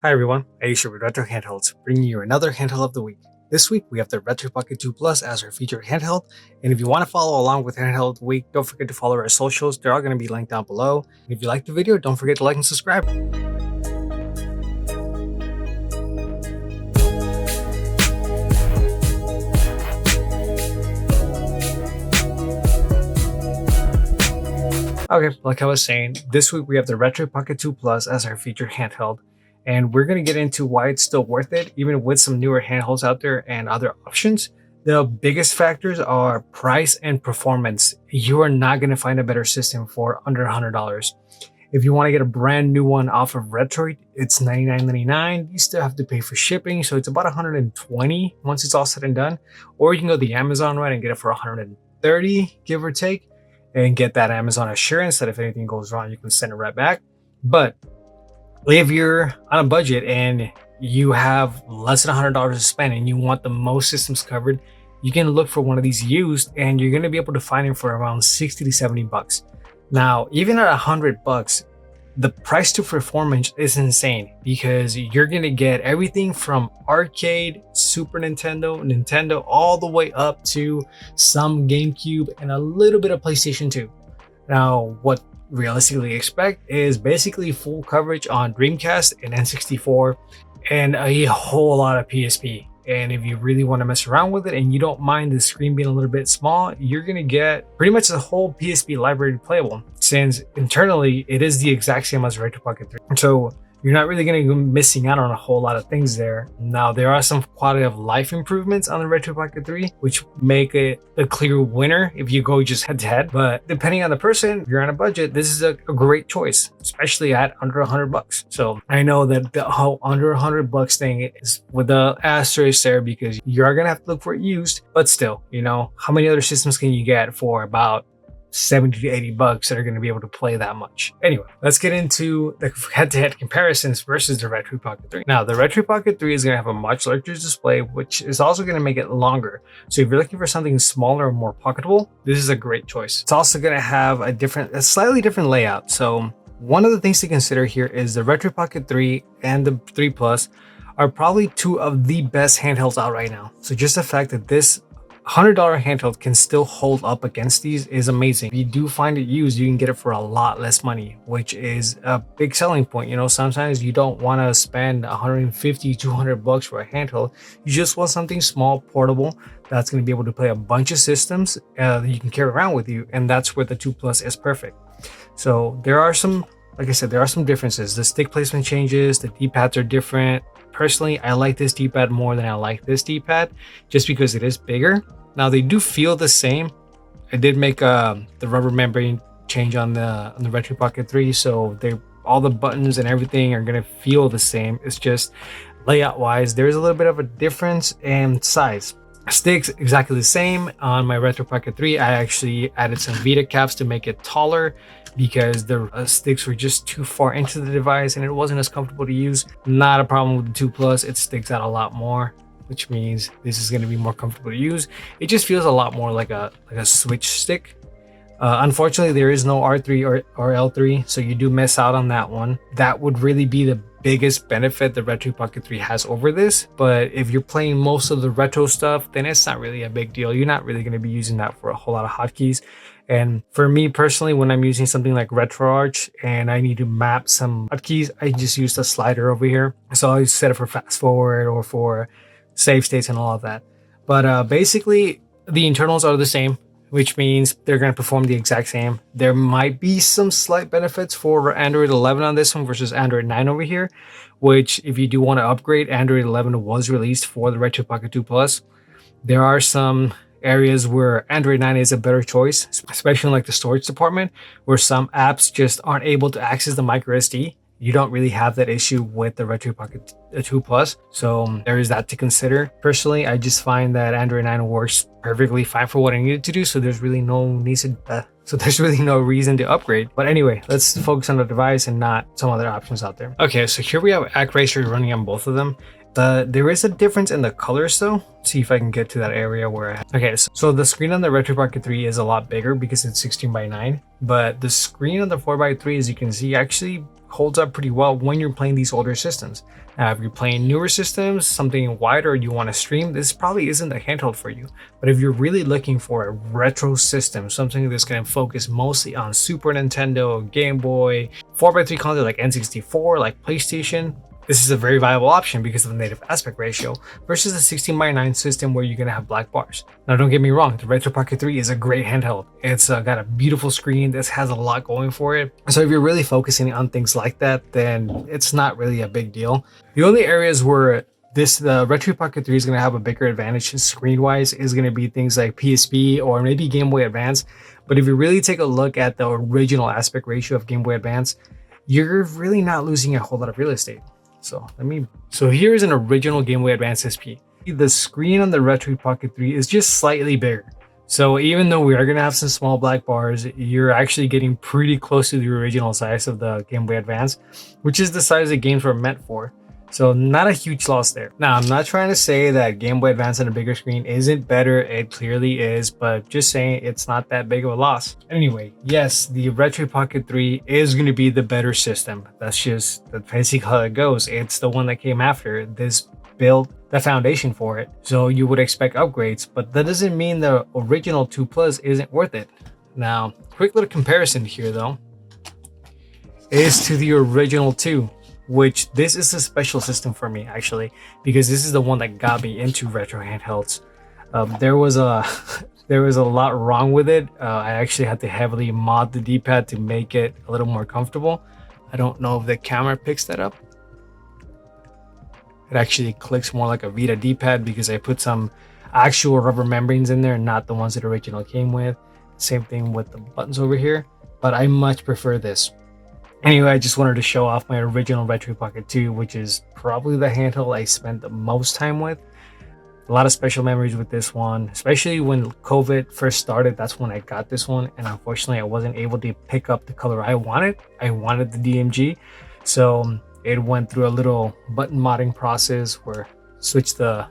Hi everyone, Aisha with Retro Handhelds, bringing you another handheld of the week. This week we have the Retro Pocket 2 Plus as our featured handheld, and if you want to follow along with Handheld of the Week, don't forget to follow our socials. They're all going to be linked down below. And if you like the video, don't forget to like and subscribe. Okay, like I was saying, this week we have the Retro Pocket 2 Plus as our featured handheld, and we're going to get into why it's still worth it, even with some newer handhelds out there and other options. The biggest factors are price and performance. You are not going to find a better system for under $100. If you want to get a brand new one off of Retroid, it's $99.99. You still have to pay for shipping, so it's about $120 once it's all said and done. Or you can go the Amazon route and get it for $130, give or take, and get that Amazon assurance that if anything goes wrong, you can send it right back. But if you're on a budget and you have less than $100 to spend and you want the most systems covered, you can look for one of these used and you're going to be able to find it for around 60 to 70 bucks. Now, even at $100, the price to performance is insane because you're going to get everything from arcade, Super Nintendo, all the way up to some GameCube and a little bit of PlayStation 2. Now, what realistically expect is basically full coverage on Dreamcast and N64 and a whole lot of PSP. And if you really want to mess around with it and you don't mind the screen being a little bit small, you're going to get pretty much the whole PSP library playable, since internally it is the exact same as Retro Pocket 3. So you're not really going to be missing out on a whole lot of things there. Now, there are some quality of life improvements on the Retro Pocket 3, which make it a clear winner if you go just head to head. But depending on the person, if you're on a budget, this is a great choice, especially at under $100. So I know that the whole under $100 thing is with the asterisk there because you're going to have to look for it used. But still, you know, how many other systems can you get for about 70 to 80 bucks that are going to be able to play that much? Anyway, let's get into the head-to-head comparisons versus the Retro Pocket 3. Now, the Retro Pocket 3 is going to have a much larger display, which is also going to make it longer. So if you're looking for something smaller or more pocketable, this is a great choice. It's also going to have a slightly different layout. So one of the things to consider here is the Retro Pocket 3 and the 3 Plus are probably two of the best handhelds out right now. So just the fact that this $100 handheld can still hold up against these is amazing. If you do find it used, you can get it for a lot less money, which is a big selling point. You know, sometimes you don't want to spend 150, 200 bucks for a handheld. You just want something small, portable, that's going to be able to play a bunch of systems that you can carry around with you. And that's where the 2 Plus is perfect. So there are some, like I said, there are some differences. The stick placement changes, the D-pads are different. Personally, I like this D-pad more than I like this D-pad just because it is bigger. Now, they do feel the same. I did make the rubber membrane change on the Retro Pocket 3, so all the buttons and everything are going to feel the same. It's just layout-wise, there's a little bit of a difference in size. Sticks exactly the same. On my Retro Pocket 3, I actually added some Vita caps to make it taller because the sticks were just too far into the device and it wasn't as comfortable to use. Not a problem with the 2 Plus. It sticks out a lot more, which means this is going to be more comfortable to use. It just feels a lot more like a Switch stick. Unfortunately, there is no R3 or L3, so you do miss out on that one. That would really be the biggest benefit the Retro Pocket 3 has over this. But if you're playing most of the retro stuff, then it's not really a big deal. You're not really going to be using that for a whole lot of hotkeys. And for me personally, when I'm using something like RetroArch and I need to map some hotkeys, I just use the slider over here. So I set it for fast forward or for save states and all of that. But basically, the internals are the same, which means they're going to perform the exact same. There might be some slight benefits for Android 11 on this one versus Android 9 over here, which if you do want to upgrade, Android 11 was released for the Retro Pocket 2 Plus. There are some areas where Android 9 is a better choice, especially in like the storage department, where some apps just aren't able to access the micro SD. You don't really have that issue with the Retro Pocket 2 Plus, so there is that to consider. Personally, I just find that Android 9 works perfectly fine for what I needed to do, so there's really no reason to upgrade. But anyway, let's focus on the device and not some other options out there. Okay, so here we have AcRacer running on both of them. There is a difference in the colors though. Let's see if I can get to that area where so the screen on the Retro Pocket 3 is a lot bigger because it's 16:9, but the screen on the 4:3, as you can see, actually holds up pretty well when you're playing these older systems. Now, if you're playing newer systems, something wider, you want to stream, this probably isn't the handheld for you. But if you're really looking for a retro system, something that's going to focus mostly on Super Nintendo, Game Boy, 4x3 consoles like N64, like PlayStation, this is a very viable option because of the native aspect ratio versus the 16:9 system where you're going to have black bars. Now, don't get me wrong, the Retro Pocket 3 is a great handheld. It's got a beautiful screen. This has a lot going for it. So if you're really focusing on things like that, then it's not really a big deal. The only areas where the Retro Pocket 3 is going to have a bigger advantage screen-wise is going to be things like PSP or maybe Game Boy Advance. But if you really take a look at the original aspect ratio of Game Boy Advance, you're really not losing a whole lot of real estate. So here's an original Game Boy Advance SP. The screen on the Retroid Pocket 3 is just slightly bigger. So even though we are going to have some small black bars, you're actually getting pretty close to the original size of the Game Boy Advance, which is the size the games were meant for. So not a huge loss there. Now, I'm not trying to say that Game Boy Advance on a bigger screen isn't better. It clearly is, but just saying it's not that big of a loss. Anyway, yes, the Retro Pocket 3 is going to be the better system. That's basically how it goes. It's the one that came after. This built the foundation for it. So you would expect upgrades, but that doesn't mean the original 2 Plus isn't worth it. Now, quick little comparison here though is to the original 2. Which this is a special system for me actually, because this is the one that got me into retro handhelds. There was a lot wrong with it. I actually had to heavily mod the D-pad to make it a little more comfortable. I don't know if the camera picks that up. It actually clicks more like a Vita D-pad because I put some actual rubber membranes in there, not the ones that original came with. Same thing with the buttons over here, but I much prefer this. Anyway, I just wanted to show off my original Retro Pocket 2, which is probably the handheld I spent the most time with. A lot of special memories with this one, especially when COVID first started. That's when I got this one, and unfortunately I wasn't able to pick up the color I wanted. I wanted the DMG, so it went through a little button modding process where I switched the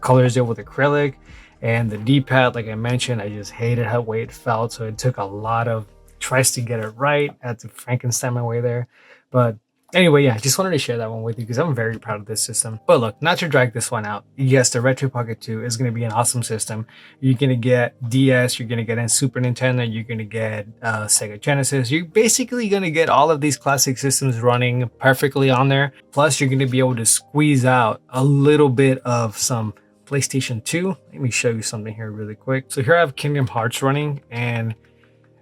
colors there with acrylic, and the D-pad, like I mentioned, I just hated how way it felt, so it took a lot of tries to get it right. I had to Frankenstein my way there. But anyway, yeah, I just wanted to share that one with you because I'm very proud of this system. But look, not to drag this one out, yes, the Retro Pocket 2 is going to be an awesome system. You're going to get DS, you're going to get a Super Nintendo, you're going to get Sega Genesis. You're basically going to get all of these classic systems running perfectly on there. Plus, you're going to be able to squeeze out a little bit of some PlayStation 2. Let me show you something here really quick. So here I have Kingdom Hearts running, and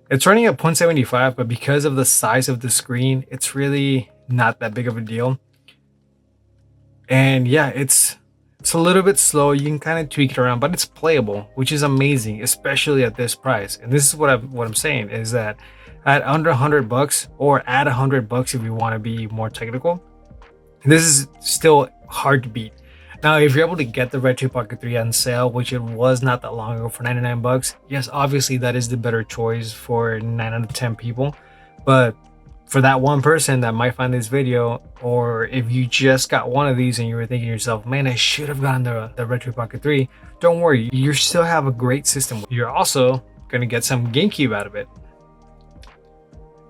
it's running at 0.75, but because of the size of the screen, it's really not that big of a deal. And yeah, it's a little bit slow. You can kind of tweak it around, but it's playable, which is amazing, especially at this price. And this is what I'm saying is that at under $100 or at $100 if you want to be more technical, this is still hard to beat. Now, if you're able to get the Retro Pocket 3 on sale, which it was not that long ago for $99, yes, obviously that is the better choice for 9 out of 10 people. But for that one person that might find this video, or if you just got one of these and you were thinking to yourself, man, I should have gotten the Retro Pocket 3, don't worry, you still have a great system. You're also going to get some GameCube out of it.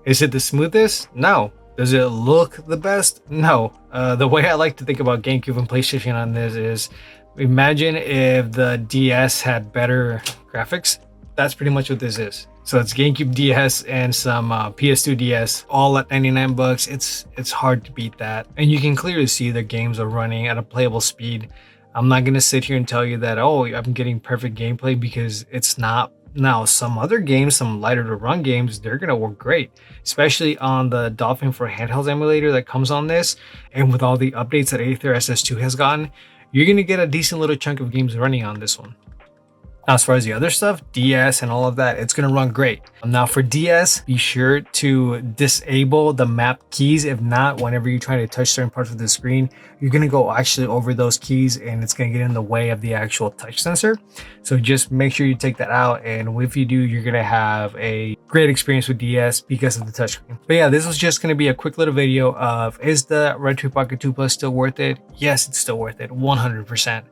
Is it the smoothest? No. Does it look the best? No. The way I like to think about GameCube and PlayStation on this is, imagine if the DS had better graphics. That's pretty much what this is. So it's GameCube DS and some PS2 DS, all at $99. It's hard to beat that. And you can clearly see the games are running at a playable speed. I'm not going to sit here and tell you that, oh, I'm getting perfect gameplay, because it's not. Now, some other games, some lighter to run games, they're going to work great, especially on the Dolphin for Handhelds emulator that comes on this. And with all the updates that Aether SS2 has gotten, you're going to get a decent little chunk of games running on this one. Now, as far as the other stuff, DS and all of that, it's going to run great. Now for DS, be sure to disable the map keys. If not, whenever you're trying to touch certain parts of the screen, you're going to go actually over those keys and it's going to get in the way of the actual touch sensor. So just make sure you take that out. And if you do, you're going to have a great experience with DS because of the touchscreen. But yeah, this was just going to be a quick little video of, is the Retro Pocket 2 Plus still worth it? Yes, it's still worth it, 100%.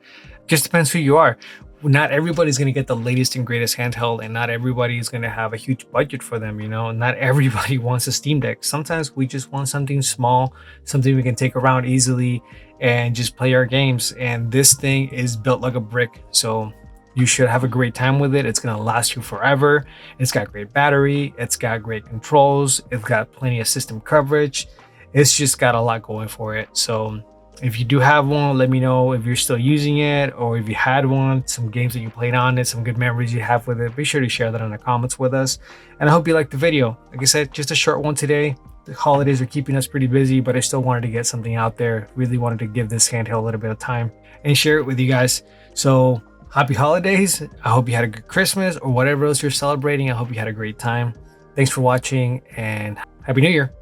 Just depends who you are. Not everybody's going to get the latest and greatest handheld, and not everybody is going to have a huge budget for them. Not everybody wants a Steam Deck. Sometimes we just want something small, something we can take around easily and just play our games. And this thing is built like a brick. So you should have a great time with it. It's going to last you forever. It's got great battery. It's got great controls. It's got plenty of system coverage. It's just got a lot going for it. So if you do have one, let me know if you're still using it, or if you had one, some games that you played on it, some good memories you have with it. Be sure to share that in the comments with us. And I hope you liked the video. Like I said, just a short one today. The holidays are keeping us pretty busy, but I still wanted to get something out there. Really wanted to give this handheld a little bit of time and share it with you guys. So happy holidays. I hope you had a good Christmas or whatever else you're celebrating. I hope you had a great time. Thanks for watching and Happy New Year.